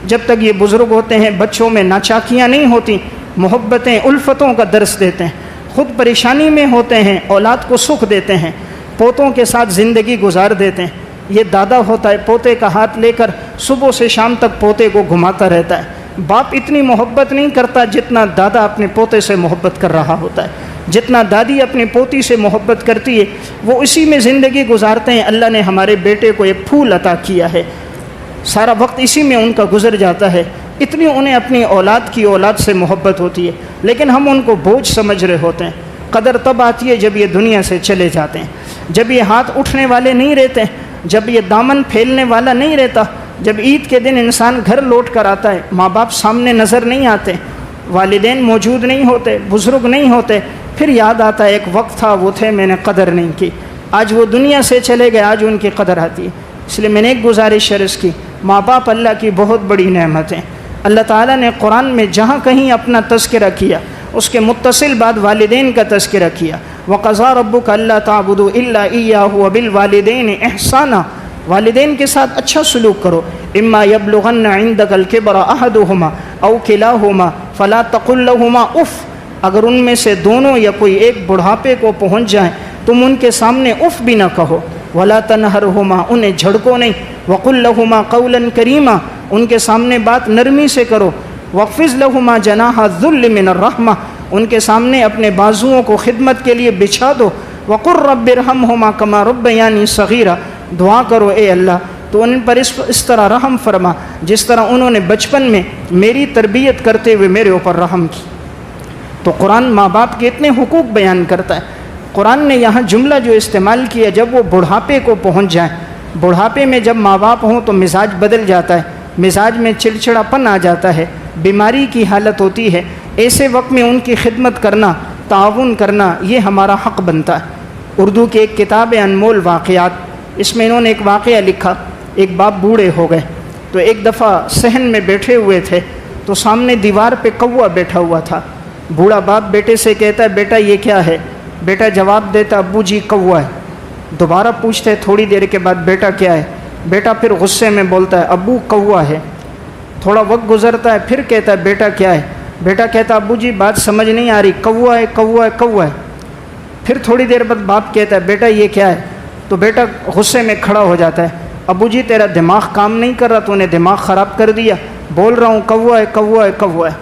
جب تک یہ بزرگ ہوتے ہیں بچوں میں ناچاکیاں نہیں ہوتی، محبتیں الفتوں کا درس دیتے ہیں، خود پریشانی میں ہوتے ہیں اولاد کو سکھ دیتے ہیں، پوتوں کے ساتھ زندگی گزار دیتے ہیں۔ یہ دادا ہوتا ہے پوتے کا ہاتھ لے کر صبح سے شام تک پوتے کو گھماتا رہتا ہے۔ باپ اتنی محبت نہیں کرتا جتنا دادا اپنے پوتے سے محبت کر رہا ہوتا ہے، جتنا دادی اپنی پوتی سے محبت کرتی ہے، وہ اسی میں زندگی گزارتے ہیں۔ اللہ نے ہمارے بیٹے کو ایک پھول عطا کیا ہے، سارا وقت اسی میں ان کا گزر جاتا ہے، اتنی انہیں اپنی اولاد سے محبت ہوتی ہے، لیکن ہم ان کو بوجھ سمجھ رہے ہوتے ہیں۔ قدر تب آتی ہے جب یہ دنیا سے چلے جاتے ہیں، جب یہ ہاتھ اٹھنے والے نہیں رہتے، جب یہ دامن پھیلنے والا نہیں رہتا، جب عید کے دن انسان گھر لوٹ کر آتا ہے، ماں باپ سامنے نظر نہیں آتے، والدین موجود نہیں ہوتے، بزرگ نہیں ہوتے، پھر یاد آتا ہے ایک وقت تھا وہ تھے میں نے قدر نہیں کی، آج وہ دنیا سے چلے گئے، آج ان کی قدر آتی ہے۔ اس لیے میں نے ایک گزارش عرض کی، ماں باپ اللہ کی بہت بڑی نعمت ہیں۔ اللہ تعالیٰ نے قرآن میں جہاں کہیں اپنا تذکرہ کیا اس کے متصل بعد والدین کا تذکرہ کیا۔ وَقَضَىٰ رَبُّكَ أَلَّا تَعْبُدُوا إِلَّا إِيَّاهُ وَبِالْوَالِدَيْنِ إِحْسَانًا، والدین کے ساتھ اچھا سلوک کرو۔ اما یبلغن عندک الکبر احدہما او کلاہما فلا تقل لہما اف، اگر ان میں سے دونوں یا کوئی ایک بڑھاپے کو پہنچ جائیں تم ان کے سامنے اف بھی نہ کہو۔ ولا تنہرہما، انہیں جھڑکو نہیں۔ وقل لہما قولا کریما، ان کے سامنے بات نرمی سے کرو۔ واخفض لہما جناح الذل من الرحمہ، ان کے سامنے اپنے بازوؤں کو خدمت کے لیے بچھا دو۔ وقل رب ارحمہما کما ربیانی صغیرا، دعا کرو اے اللہ تو ان پر اس طرح رحم فرما جس طرح انہوں نے بچپن میں میری تربیت کرتے ہوئے میرے اوپر رحم کی۔ تو قرآن ماں باپ کے اتنے حقوق بیان کرتا ہے۔ قرآن نے یہاں جملہ جو استعمال کیا، جب وہ بڑھاپے کو پہنچ جائیں، بڑھاپے میں جب ماں باپ ہوں تو مزاج بدل جاتا ہے، مزاج میں چڑچڑاپن آ جاتا ہے، بیماری کی حالت ہوتی ہے، ایسے وقت میں ان کی خدمت کرنا، تعاون کرنا، یہ ہمارا حق بنتا ہے۔ اردو کی ایک کتاب ہے انمول واقعات، اس میں انہوں نے ایک واقعہ لکھا۔ ایک باپ بوڑھے ہو گئے تو ایک دفعہ صحن میں بیٹھے ہوئے تھے تو سامنے دیوار پہ کوا بیٹھا ہوا تھا۔ بوڑھا باپ بیٹے سے کہتا ہے بیٹا یہ کیا ہے؟ بیٹا جواب دیتا ابو جی کوا ہے۔ دوبارہ پوچھتے ہیں تھوڑی دیر کے بعد بیٹا کیا ہے؟ بیٹا پھر غصے میں بولتا ہے ابو کوا ہے۔ تھوڑا وقت گزرتا ہے پھر کہتا ہے بیٹا کیا ہے؟ بیٹا کہتا ابو جی بات سمجھ نہیں آ رہی، کوا ہے کوا ہے کوا ہے۔ پھر تھوڑی دیر بعد باپ کہتا ہے بیٹا یہ کیا ہے؟ تو بیٹا غصے میں کھڑا ہو جاتا ہے ابو جی تیرا دماغ کام نہیں کر رہا، تو نے دماغ خراب کر دیا، بول رہا ہوں کوا ہے کوا ہے کوا ہے۔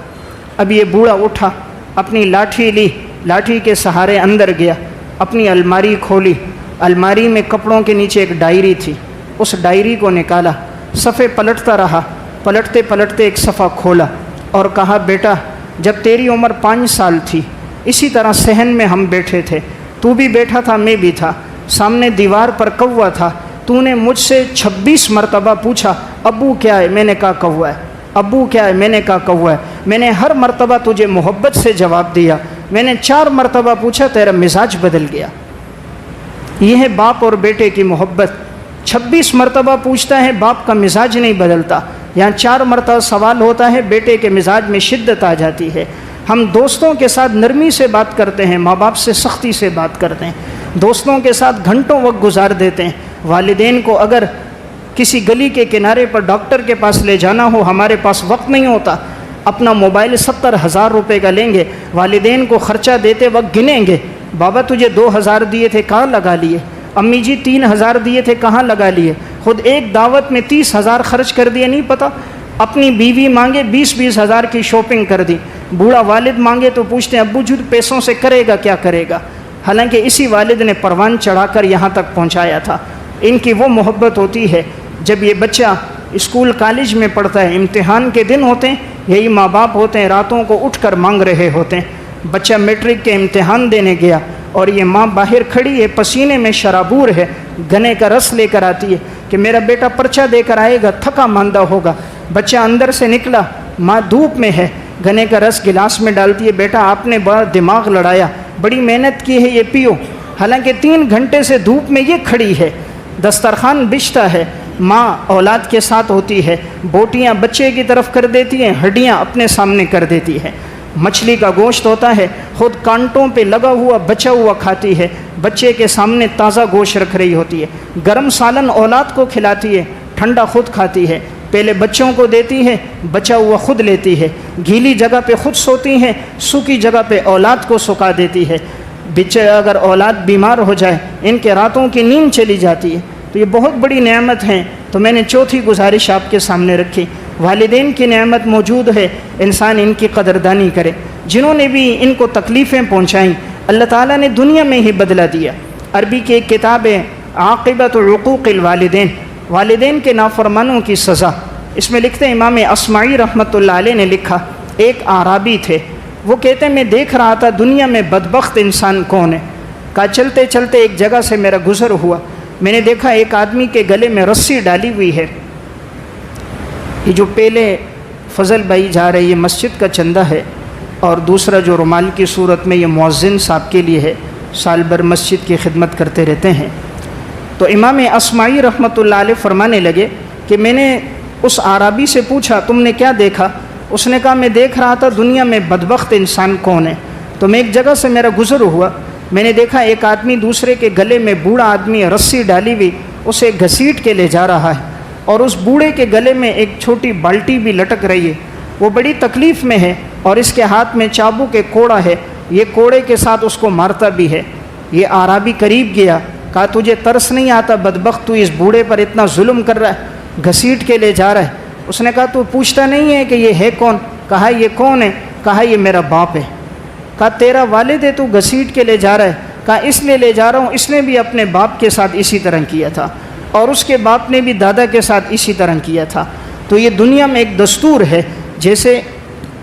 اب یہ بوڑھا اٹھا، اپنی لاٹھی لی، لاٹھی کے سہارے اندر گیا، اپنی الماری کھولی، الماری میں کپڑوں کے نیچے ایک ڈائری تھی، اس ڈائری کو نکالا، صفحے پلٹتا رہا، پلٹتے پلٹتے ایک صفحہ کھولا اور کہا بیٹا جب تیری عمر 5 سال تھی اسی طرح صحن میں ہم بیٹھے تھے، تو بھی بیٹھا تھا میں بھی تھا، سامنے دیوار پر کوا تھا، تو نے مجھ سے 26 مرتبہ پوچھا ابو کیا ہے؟ میں نے کہا کوا ہے۔ ابو کیا ہے؟ میں نے کہا کوا ہے۔ میں نے ہر مرتبہ تجھے محبت سے جواب دیا، میں نے 4 مرتبہ پوچھا، تیرا مزاج بدل گیا۔ یہ ہے باپ اور بیٹے کی محبت۔ 26 مرتبہ پوچھتا ہے، باپ کا مزاج نہیں بدلتا، یہاں 4 مرتبہ سوال ہوتا ہے، بیٹے کے مزاج میں شدت آ جاتی ہے۔ ہم دوستوں کے ساتھ نرمی سے بات کرتے ہیں، ماں باپ سے سختی سے بات کرتے ہیں، دوستوں کے ساتھ گھنٹوں وقت گزار دیتے ہیں۔ والدین کو اگر کسی گلی کے کنارے پر ڈاکٹر کے پاس لے جانا ہو، ہمارے پاس وقت نہیں ہوتا، اپنا موبائل 70,000 روپے کا لیں گے، والدین کو خرچہ دیتے وقت گنیں گے، بابا تجھے 2,000 دیے تھے کہاں لگا لیے؟ امی جی 3,000 دیے تھے کہاں لگا لیے؟ خود ایک دعوت میں 30,000 خرچ کر دیے، نہیں پتہ۔ اپنی بیوی مانگے 20,000 کی شاپنگ کر دی، بوڑھا والد مانگے تو پوچھتے ہیں ابو جی پیسوں سے کرے گا کیا کرے گا؟ حالانکہ اسی والد نے پروان چڑھا کر یہاں تک پہنچایا تھا۔ ان کی وہ محبت ہوتی ہے جب یہ بچہ اسکول کالج میں پڑھتا ہے، امتحان کے دن ہوتے ہیں، یہی ماں باپ ہوتے ہیں راتوں کو اٹھ کر مانگ رہے ہوتے ہیں۔ بچہ میٹرک کے امتحان دینے گیا اور یہ ماں باہر کھڑی ہے، پسینے میں شرابور ہے، گنے کا رس لے کر آتی ہے کہ میرا بیٹا پرچہ دے کر آئے گا، تھکا ماندہ ہوگا۔ بچہ اندر سے نکلا، ماں دھوپ میں ہے، گنے کا رس گلاس میں ڈالتی ہے، بیٹا آپ نے بڑا دماغ لڑایا، بڑی محنت کی ہے، یہ پیو۔ حالانکہ 3 گھنٹے سے دھوپ میں یہ کھڑی ہے، دسترخوان بچھتا ہے، ماں اولاد کے ساتھ ہوتی ہے، بوٹیاں بچے کی طرف کر دیتی ہیں، ہڈیاں اپنے سامنے کر دیتی ہے۔ مچھلی کا گوشت ہوتا ہے، خود کانٹوں پہ لگا ہوا بچا ہوا کھاتی ہے، بچے کے سامنے تازہ گوشت رکھ رہی ہوتی ہے۔ گرم سالن اولاد کو کھلاتی ہے، ٹھنڈا خود کھاتی ہے، پہلے بچوں کو دیتی ہے، بچا ہوا خود لیتی ہے، گیلی جگہ پہ خود سوتی ہے، سوکھی جگہ پہ اولاد کو سکھا دیتی ہے۔ بچے اگر اولاد بیمار ہو جائے، ان کے راتوں کی نیند چلی جاتی ہے، تو یہ بہت بڑی نعمت ہیں۔ تو میں نے چوتھی گزارش آپ کے سامنے رکھی، والدین کی نعمت موجود ہے، انسان ان کی قدردانی کرے۔ جنہوں نے بھی ان کو تکلیفیں پہنچائیں اللہ تعالیٰ نے دنیا میں ہی بدلہ دیا۔ عربی کی ایک کتاب ہے عاقبۃ عقوق الوالدین، والدین کے نافرمانوں کی سزا، اس میں لکھتے ہیں امام اصمعی رحمۃ اللہ علیہ نے لکھا، ایک اعرابی تھے، وہ کہتے ہیں میں دیکھ رہا تھا دنیا میں بدبخت انسان کون ہے۔ کہا چلتے چلتے ایک جگہ سے میرا گزر ہوا، میں نے دیکھا ایک آدمی کے گلے میں رسی ڈالی ہوئی ہے۔ یہ جو پہلے فضل بھائی جا رہے یہ مسجد کا چندہ ہے، اور دوسرا جو رومال کی صورت میں یہ مؤذن صاحب کے لیے ہے، سال بھر مسجد کی خدمت کرتے رہتے ہیں۔ تو امام اصمعی رحمۃ اللہ علیہ فرمانے لگے کہ میں نے اس اعرابی سے پوچھا تم نے کیا دیکھا؟ اس نے کہا میں دیکھ رہا تھا دنیا میں بدبخت انسان کون ہے۔ تو میں ایک جگہ سے میرا گزر ہوا، میں نے دیکھا ایک آدمی دوسرے کے گلے میں، بوڑھا آدمی رسی ڈالی ہوئی اسے گھسیٹ کے لے جا رہا ہے، اور اس بوڑھے کے گلے میں ایک چھوٹی بالٹی بھی لٹک رہی ہے، وہ بڑی تکلیف میں ہے، اور اس کے ہاتھ میں چابو کے کوڑا ہے، یہ کوڑے کے ساتھ اس کو مارتا بھی ہے۔ یہ اعرابی قریب گیا، کہا تجھے ترس نہیں آتا بدبخت، تو اس بوڑھے پر اتنا ظلم کر رہا ہے، گھسیٹ کے لے جا رہا ہے۔ اس نے کہا تو پوچھتا نہیں ہے کہ یہ ہے کون؟ کہا یہ کون ہے؟ کہا یہ میرا باپ ہے۔ کہا تیرا والد ہے تو گھسیٹ کے لے جا رہا ہے؟ کہا اس لیے لے جا رہا ہوں، اس نے بھی اپنے باپ کے ساتھ اسی طرح کیا تھا، اور اس کے باپ نے بھی دادا کے ساتھ اسی طرح کیا تھا۔ تو یہ دنیا میں ایک دستور ہے، جیسے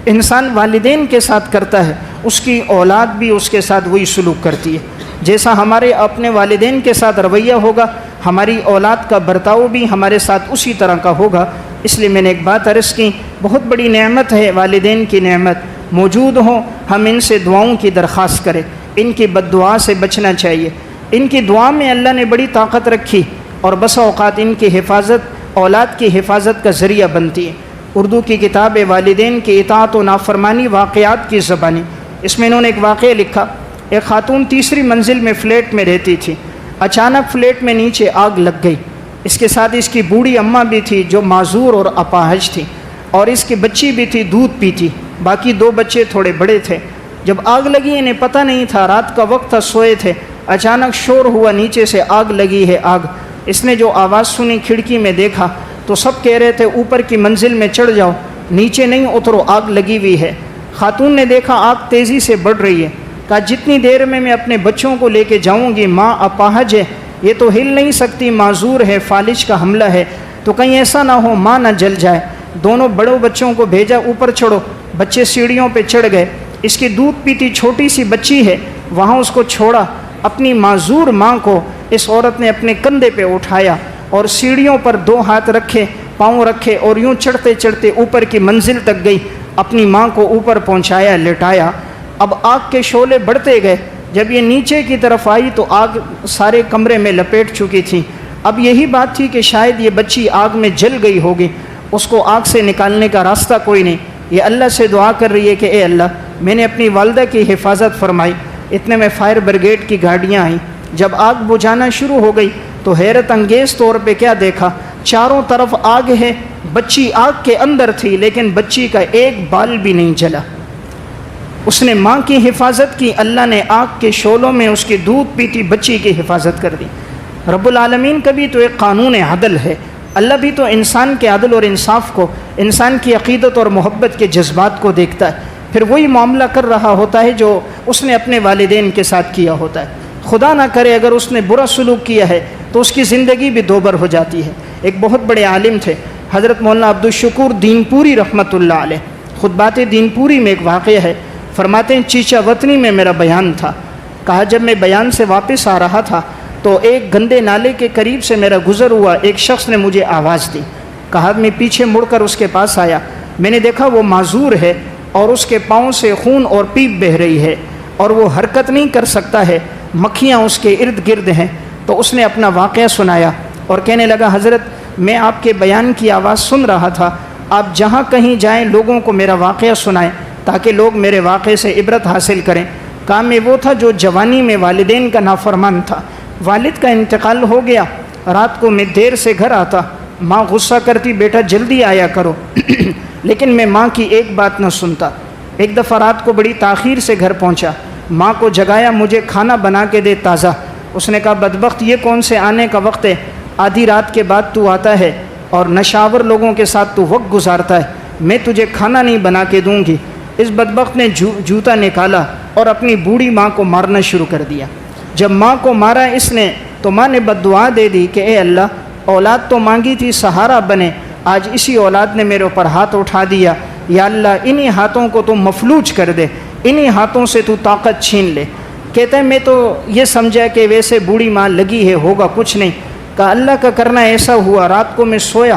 انسان والدین کے ساتھ کرتا ہے اس کی اولاد بھی اس کے ساتھ وہی سلوک کرتی ہے. جیسا ہمارے اپنے والدین کے ساتھ رویہ ہوگا ہماری اولاد کا برتاؤ بھی ہمارے ساتھ اسی طرح کا ہوگا. اس لیے میں نے ایک بات عرض کی، بہت بڑی نعمت ہے والدین کی نعمت موجود ہوں، ہم ان سے دعاؤں کی درخواست کریں، ان کی بد دعا سے بچنا چاہیے. ان کی دعا میں اللہ نے بڑی طاقت رکھی اور بسا اوقات ان کی حفاظت اولاد کی حفاظت کا ذریعہ بنتی ہے. اردو کی کتاب والدین کی اطاعت و نافرمانی واقعات کی زبانی، اس میں انہوں نے ایک واقعہ لکھا. ایک خاتون تیسری منزل میں فلیٹ میں رہتی تھی. اچانک فلیٹ میں نیچے آگ لگ گئی. اس کے ساتھ اس کی بوڑھی اماں بھی تھی جو معذور اور اپاہج تھی، اور اس کی بچی بھی تھی دودھ پیتی. باقی 2 بچے تھوڑے بڑے تھے. جب آگ لگی انہیں پتہ نہیں تھا، رات کا وقت تھا، سوئے تھے. اچانک شور ہوا، نیچے سے آگ لگی ہے آگ. اس نے جو آواز سنی کھڑکی میں دیکھا تو سب کہہ رہے تھے اوپر کی منزل میں چڑھ جاؤ، نیچے نہیں اترو، آگ لگی ہوئی ہے. خاتون نے دیکھا آگ تیزی سے بڑھ رہی ہے. کہا جتنی دیر میں اپنے بچوں کو لے کے جاؤں گی، ماں اپاہج ہے، یہ تو ہل نہیں سکتی، معذور ہے، فالج کا حملہ ہے، تو کہیں ایسا نہ ہو ماں نہ جل جائے. دونوں بڑوں بچوں کو بھیجا اوپر چڑھو. بچے سیڑھیوں پہ چڑھ گئے. اس کی دودھ پیتی چھوٹی سی بچی ہے، وہاں اس کو چھوڑا. اپنی معذور ماں کو اس عورت نے اپنے کندھے پہ اٹھایا اور سیڑھیوں پر 2 ہاتھ رکھے، پاؤں رکھے، اور یوں چڑھتے چڑھتے اوپر کی منزل تک گئی. اپنی ماں کو اوپر پہنچایا، لٹایا. اب آگ کے شعلے بڑھتے گئے. جب یہ نیچے کی طرف آئی تو آگ سارے کمرے میں لپیٹ چکی تھی. اب یہی بات تھی کہ شاید یہ بچی آگ میں جل گئی ہوگی، اس کو آگ سے نکالنے کا راستہ کوئی نہیں. یہ اللہ سے دعا کر رہی ہے کہ اے اللہ میں نے اپنی والدہ کی حفاظت فرمائی. اتنے میں فائر بریگیڈ کی گاڑیاں آئیں. جب آگ بجھانا شروع ہو گئی تو حیرت انگیز طور پہ کیا دیکھا، چاروں طرف آگ ہے. بچی آگ کے اندر تھی لیکن بچی کا ایک بال بھی نہیں جلا. اس نے ماں کی حفاظت کی، اللہ نے آگ کے شعلوں میں اس کی دودھ پیتی بچی کی حفاظت کر دی. رب العالمین کا بھی تو ایک قانون عدل ہے. اللہ بھی تو انسان کے عدل اور انصاف کو، انسان کی عقیدت اور محبت کے جذبات کو دیکھتا ہے، پھر وہی معاملہ کر رہا ہوتا ہے جو اس نے اپنے والدین کے ساتھ کیا ہوتا ہے. خدا نہ کرے اگر اس نے برا سلوک کیا ہے تو اس کی زندگی بھی دوبر ہو جاتی ہے. ایک بہت بڑے عالم تھے حضرت مولانا عبدالشکور دین پوری رحمۃ اللہ علیہ. خطبات دین پوری میں ایک واقعہ ہے. فرماتے ہیں چیچا وطنی میں میرا بیان تھا. کہا جب میں بیان سے واپس آ رہا تھا تو ایک گندے نالے کے قریب سے میرا گزر ہوا. ایک شخص نے مجھے آواز دی. کہا میں پیچھے مڑ کر اس کے پاس آیا. میں نے دیکھا وہ معذور ہے اور اس کے پاؤں سے خون اور پیپ بہہ رہی ہے اور وہ حرکت نہیں کر سکتا ہے، مکھیاں اس کے ارد گرد ہیں. تو اس نے اپنا واقعہ سنایا اور کہنے لگا حضرت میں آپ کے بیان کی آواز سن رہا تھا، آپ جہاں کہیں جائیں لوگوں کو میرا واقعہ سنائیں تاکہ لوگ میرے واقعے سے عبرت حاصل کریں. کام میں وہ تھا جو جوانی میں والدین کا نافرمان تھا. والد کا انتقال ہو گیا. رات کو میں دیر سے گھر آتا، ماں غصہ کرتی بیٹا جلدی آیا کرو لیکن میں ماں کی ایک بات نہ سنتا. ایک دفعہ رات کو بڑی تاخیر سے گھر پہنچا. ماں کو جگایا مجھے کھانا بنا کے دے تازہ. اس نے کہا بدبخت یہ کون سے آنے کا وقت ہے، آدھی رات کے بعد تو آتا ہے اور نشاور لوگوں کے ساتھ تو وقت گزارتا ہے، میں تجھے کھانا نہیں بنا کے دوں گی. اس بدبخت نے جوتا نکالا اور اپنی بوڑھی ماں کو مارنا شروع کر دیا. جب ماں کو مارا اس نے تو ماں نے بد دعا دے دی کہ اے اللہ اولاد تو مانگی تھی سہارا بنے، آج اسی اولاد نے میرے اوپر ہاتھ اٹھا دیا. یا اللہ انہی ہاتھوں کو تو مفلوج کر دے، انہی ہاتھوں سے تو طاقت چھین لے. کہتے ہیں میں تو یہ سمجھا کہ ویسے بوڑھی ماں لگی ہے، ہوگا کچھ نہیں. کہا اللہ کا کرنا ایسا ہوا، رات کو میں سویا،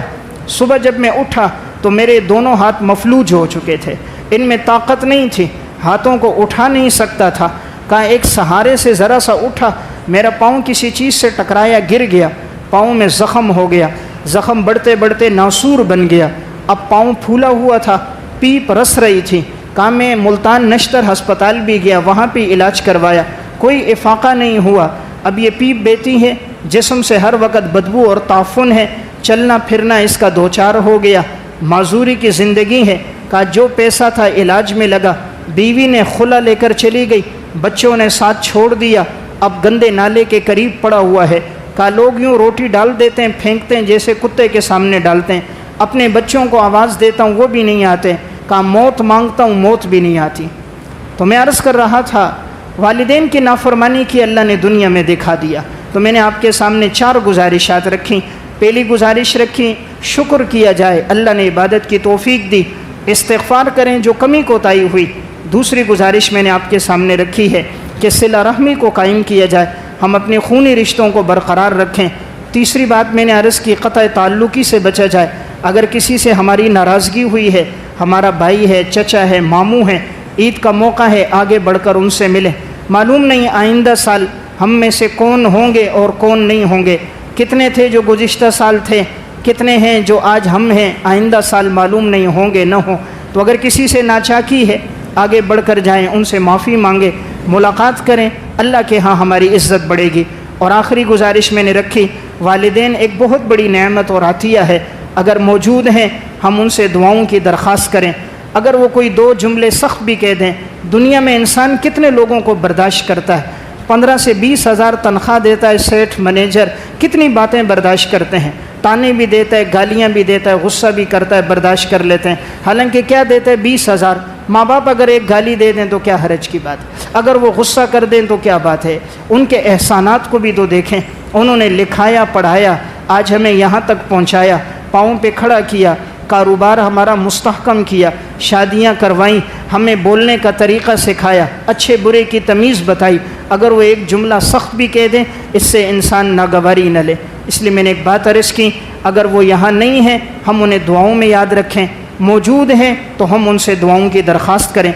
صبح جب میں اٹھا تو میرے دونوں ہاتھ مفلوج ہو چکے تھے، ان میں طاقت نہیں تھی، ہاتھوں کو اٹھا نہیں سکتا تھا. کہا ایک سہارے سے ذرا سا اٹھا، میرا پاؤں کسی چیز سے ٹکرایا، گر گیا، پاؤں میں زخم ہو گیا، زخم بڑھتے بڑھتے ناسور بن گیا. اب پاؤں پھولا ہوا تھا، پیپ رس رہی تھی. کہا میں ملتان نشتر ہسپتال بھی گیا، وہاں بھی علاج کروایا، کوئی افاقہ نہیں ہوا. اب یہ پیپ بیتی ہے، جسم سے ہر وقت بدبو اور تعفن ہے، چلنا پھرنا اس کا دوچار ہو گیا، معذوری کی زندگی ہے. کہا جو پیسہ تھا علاج میں لگا، بیوی نے خلا لے کر چلی گئی، بچوں نے ساتھ چھوڑ دیا، اب گندے نالے کے قریب پڑا ہوا ہے. کہا لوگ یوں روٹی ڈال دیتے ہیں، پھینکتے ہیں جیسے کتے کے سامنے ڈالتے ہیں. اپنے بچوں کو آواز دیتا ہوں وہ بھی نہیں آتے. کہا موت مانگتا ہوں موت بھی نہیں آتی. تو میں عرض کر رہا تھا والدین کی نافرمانی کی اللہ نے دنیا میں دکھا دیا. تو میں نے آپ کے سامنے 4 گزارشات رکھی. پہلی گزارش رکھی شکر کیا جائے، اللہ نے عبادت کی توفیق دی استغفار کریں جو کمی کوتاہی ہوئی۔ دوسری گزارش میں نے آپ کے سامنے رکھی ہے کہ صلہ رحمی کو قائم کیا جائے، ہم اپنے خونی رشتوں کو برقرار رکھیں۔ تیسری بات میں نے عرض کی، قطع تعلقی سے بچا جائے۔ اگر کسی سے ہماری ناراضگی ہوئی ہے، ہمارا بھائی ہے، چچا ہے، ماموں ہے، عید کا موقع ہے، آگے بڑھ کر ان سے ملیں۔ معلوم نہیں آئندہ سال ہم میں سے کون ہوں گے اور کون نہیں ہوں گے، کتنے تھے جو گزشتہ سال تھے، کتنے ہیں جو آج ہم ہیں، آئندہ سال معلوم نہیں ہوں گے نہ ہوں۔ تو اگر کسی سے ناچاکی ہے، آگے بڑھ کر جائیں، ان سے معافی مانگیں، ملاقات کریں، اللہ کے ہاں ہماری عزت بڑھے گی۔ اور آخری گزارش میں نے رکھی، والدین ایک بہت بڑی نعمت اور عطیہ ہے، اگر موجود ہیں ہم ان سے دعاؤں کی درخواست کریں۔ اگر وہ کوئی دو جملے سخت بھی کہہ دیں، دنیا میں انسان کتنے لوگوں کو برداشت کرتا ہے، 15 سے 20 ہزار تنخواہ دیتا ہے سیٹ مینیجر، کتنی باتیں برداشت کرتے ہیں، تانے بھی دیتا ہے، گالیاں بھی دیتا ہے، غصہ بھی کرتا ہے، برداشت کر لیتے ہیں۔ حالانکہ کیا دیتا ہے؟ 20,000۔ ماں باپ اگر ایک گالی دے دیں تو کیا حرج کی بات ہے، اگر وہ غصہ کر دیں تو کیا بات ہے۔ ان کے احسانات کو بھی تو دیکھیں، انہوں نے لکھایا پڑھایا، آج ہمیں یہاں تک پہنچایا، پاؤں پہ کھڑا کیا، کاروبار ہمارا مستحکم کیا، شادیاں کروائیں، ہمیں بولنے کا طریقہ سکھایا، اچھے برے کی تمیز بتائی۔ اگر وہ ایک جملہ سخت بھی کہہ دیں، اس سے انسان ناگواری نہ لے۔ اس لیے میں نے ایک بات عرض کی، اگر وہ یہاں نہیں ہیں ہم انہیں دعاؤں میں یاد رکھیں، موجود ہیں تو ہم ان سے دعاؤں کی درخواست کریں۔